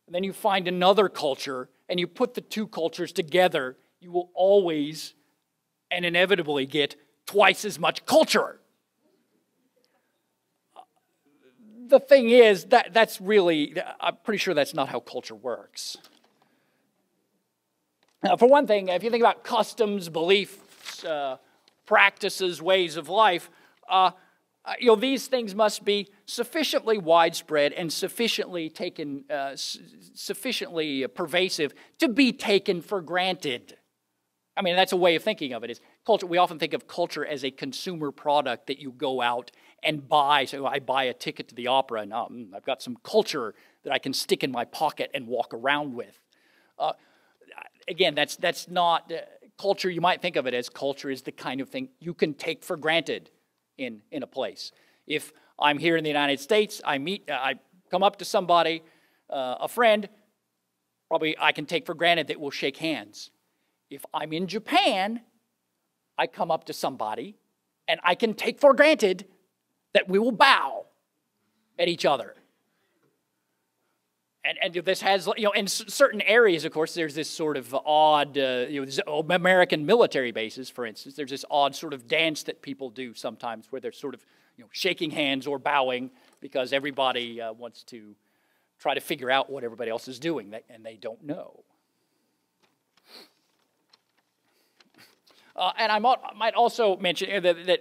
and then you find another culture, and you put the two cultures together, you will always and inevitably get twice as much culture. The thing is, that's really, I'm pretty sure that's not how culture works. For one thing, if you think about customs, beliefs, practices, ways of life, these things must be sufficiently widespread and sufficiently pervasive to be taken for granted. I mean, that's a way of thinking of it. Is culture? We often think of culture as a consumer product that you go out and buy. So I buy a ticket to the opera, and I've got some culture that I can stick in my pocket and walk around with. Again, that's not culture. You might think of it as culture is the kind of thing you can take for granted in a place. If I'm here in the United States, I come up to somebody, a friend, probably I can take for granted that we'll shake hands. If I'm in Japan, I come up to somebody, and I can take for granted that we will bow at each other. And this has, in certain areas, of course, there's this sort of odd, American military bases, for instance, there's this odd sort of dance that people do sometimes where they're sort of, shaking hands or bowing because everybody wants to try to figure out what everybody else is doing, and they don't know. And I might also mention that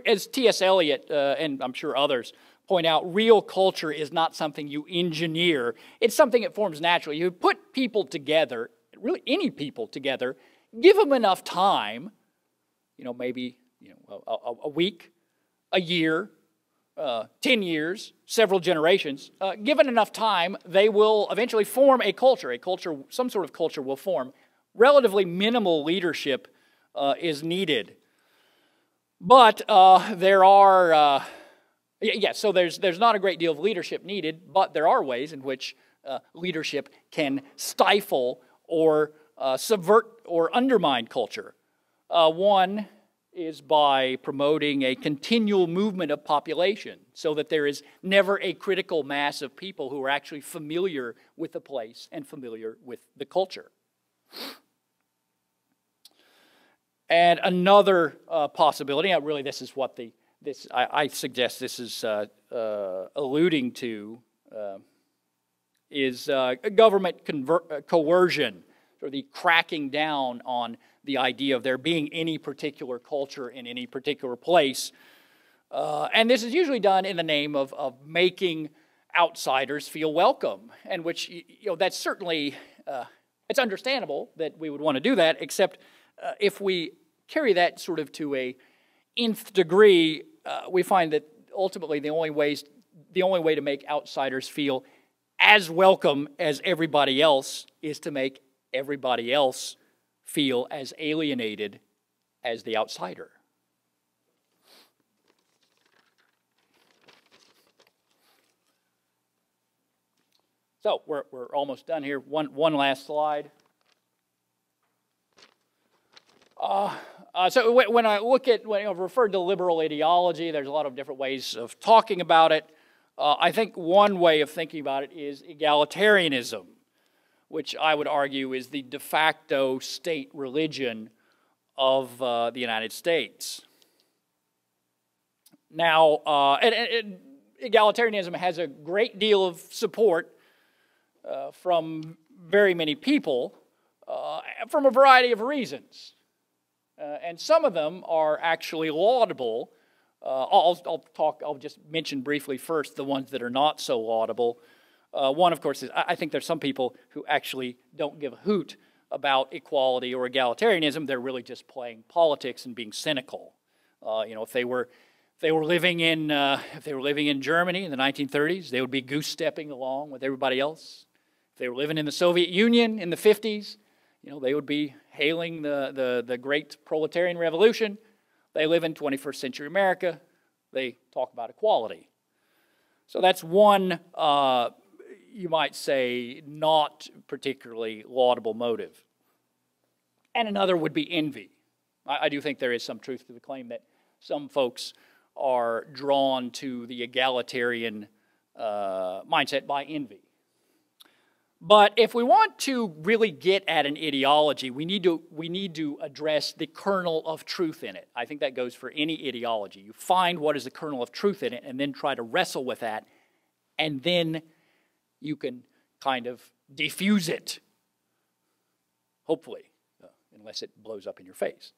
as T.S. Eliot and I'm sure others point out, real culture is not something you engineer. It's something that forms naturally. You put people together, really any people together, give them enough time, maybe a week, a year, 10 years, several generations. Given enough time, they will eventually form a culture. Some sort of culture will form. Relatively minimal leadership is needed. But there are, so there's not a great deal of leadership needed, but there are ways in which leadership can stifle or subvert or undermine culture. One is by promoting a continual movement of population so that there is never a critical mass of people who are actually familiar with the place and familiar with the culture. And another possibility, really this is what I suggest this is alluding to, is government coercion, or the cracking down on the idea of there being any particular culture in any particular place. And this is usually done in the name of making outsiders feel welcome, and which, that's certainly, it's understandable that we would want to do that, except if we carry that sort of to a nth degree, we find that ultimately the only way to make outsiders feel as welcome as everybody else is to make everybody else feel as alienated as the outsider. So we're almost done here. One last slide. So when I refer to liberal ideology, there's a lot of different ways of talking about it. I think one way of thinking about it is egalitarianism, which I would argue is the de facto state religion of the United States. Now, egalitarianism has a great deal of support from very many people from a variety of reasons. And some of them are actually laudable. I'll just mention briefly first the ones that are not so laudable. One, of course, is I think there's some people who actually don't give a hoot about equality or egalitarianism. They're really just playing politics and being cynical. If they were living in Germany in the 1930s, they would be goose-stepping along with everybody else. If they were living in the Soviet Union in the 50s, they would be hailing the great proletarian revolution. They live in 21st century America. They talk about equality. So that's one, you might say, not particularly laudable motive. And another would be envy. I do think there is some truth to the claim that some folks are drawn to the egalitarian mindset by envy. But if we want to really get at an ideology, we need to address the kernel of truth in it. I think that goes for any ideology. You find what is the kernel of truth in it and then try to wrestle with that, and then you can kind of diffuse it, hopefully, unless it blows up in your face.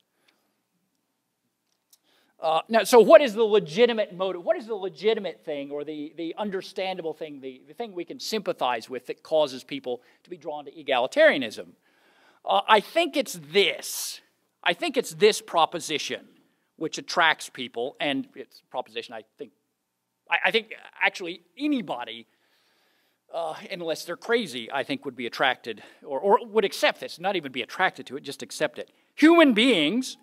Now, so what is the legitimate motive? What is the legitimate thing, or the understandable thing, the thing we can sympathize with that causes people to be drawn to egalitarianism? I think it's this. I think it's this proposition which attracts people, and it's a proposition I think actually anybody, unless they're crazy, I think would be attracted, or would accept this, not even be attracted to it, just accept it. Human beings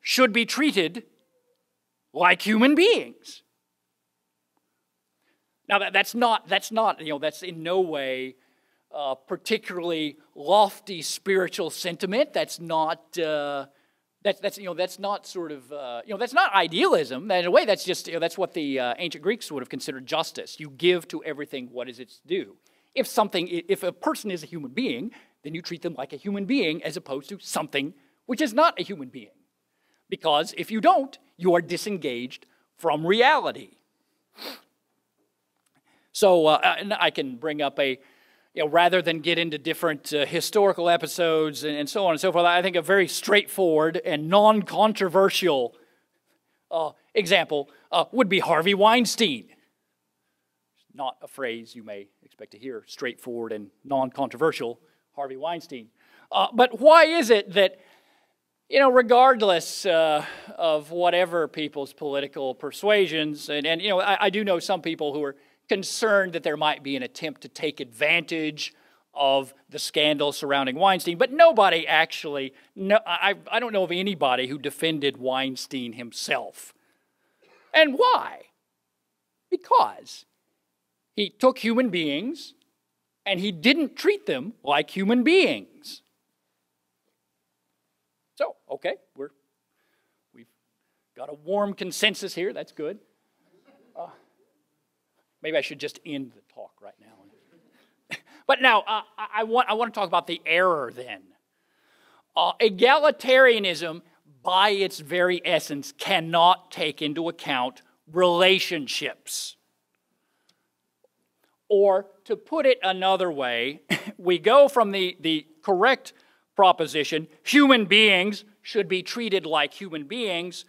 should be treated like human beings. Now that's in no way particularly lofty spiritual sentiment. That's not that's not sort of that's not idealism. In a way, that's just that's what the ancient Greeks would have considered justice. You give to everything what is its due. If a person is a human being, then you treat them like a human being as opposed to something which is not a human being. Because if you don't, you are disengaged from reality. So I can bring up rather than get into different historical episodes and so on and so forth, I think a very straightforward and non-controversial example would be Harvey Weinstein. Not a phrase you may expect to hear, straightforward and non-controversial, Harvey Weinstein. But why is it that regardless of whatever people's political persuasions, and I do know some people who are concerned that there might be an attempt to take advantage of the scandal surrounding Weinstein, but nobody actually, I don't know of anybody who defended Weinstein himself. And why? Because he took human beings and he didn't treat them like human beings. So, okay, we've got a warm consensus here. That's good. Maybe I should just end the talk right now. But now, I want to talk about the error then. Egalitarianism, by its very essence, cannot take into account relationships. Or, to put it another way, we go from the correct proposition, human beings should be treated like human beings,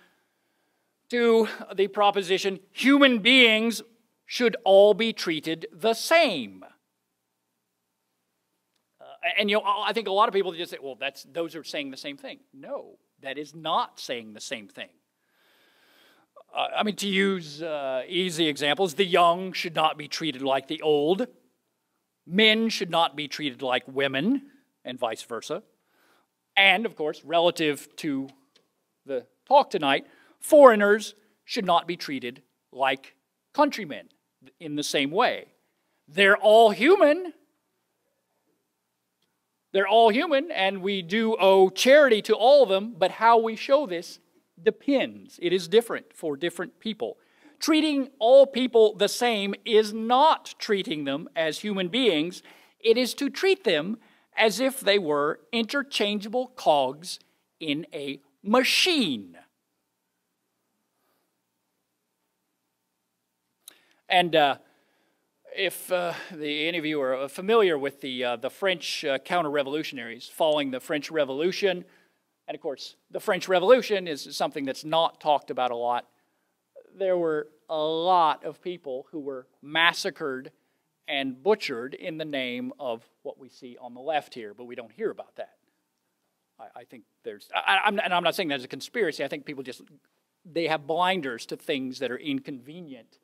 to the proposition, human beings should all be treated the same. And I think a lot of people just say, well, those are saying the same thing. No, that is not saying the same thing. To use easy examples, the young should not be treated like the old. Men should not be treated like women, and vice versa. And, of course, relative to the talk tonight, foreigners should not be treated like countrymen in the same way. They're all human. They're all human, and we do owe charity to all of them, but how we show this depends. It is different for different people. Treating all people the same is not treating them as human beings. It is to treat them as if they were interchangeable cogs in a machine. And if any of you are familiar with the French counter-revolutionaries following the French Revolution, and of course the French Revolution is something that's not talked about a lot, there were a lot of people who were massacred and butchered in the name of what we see on the left here, but we don't hear about that. I think there's, and I'm not saying that's a conspiracy, I think people just, they have blinders to things that are inconvenient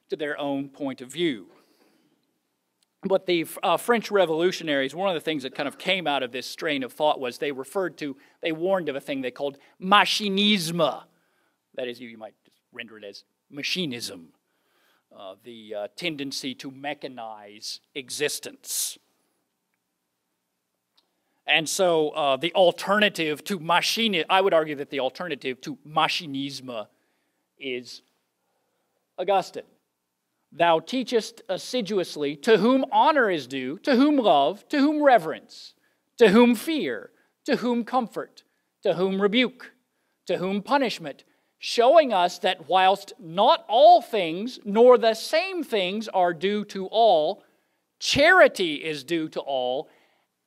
to their own point of view. But the French revolutionaries, one of the things that kind of came out of this strain of thought was they warned of a thing they called machinisme. That is, you might just render it as machinism, the tendency to mechanize existence. And so the alternative to machinism, I would argue that the alternative to machinisme is Augustine. Thou teachest assiduously to whom honor is due, to whom love, to whom reverence, to whom fear, to whom comfort, to whom rebuke, to whom punishment, showing us that whilst not all things nor the same things are due to all, charity is due to all,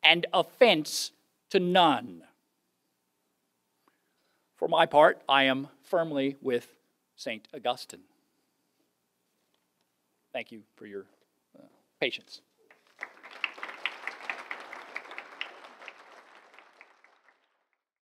and offense to none. For my part, I am firmly with St. Augustine. Thank you for your patience.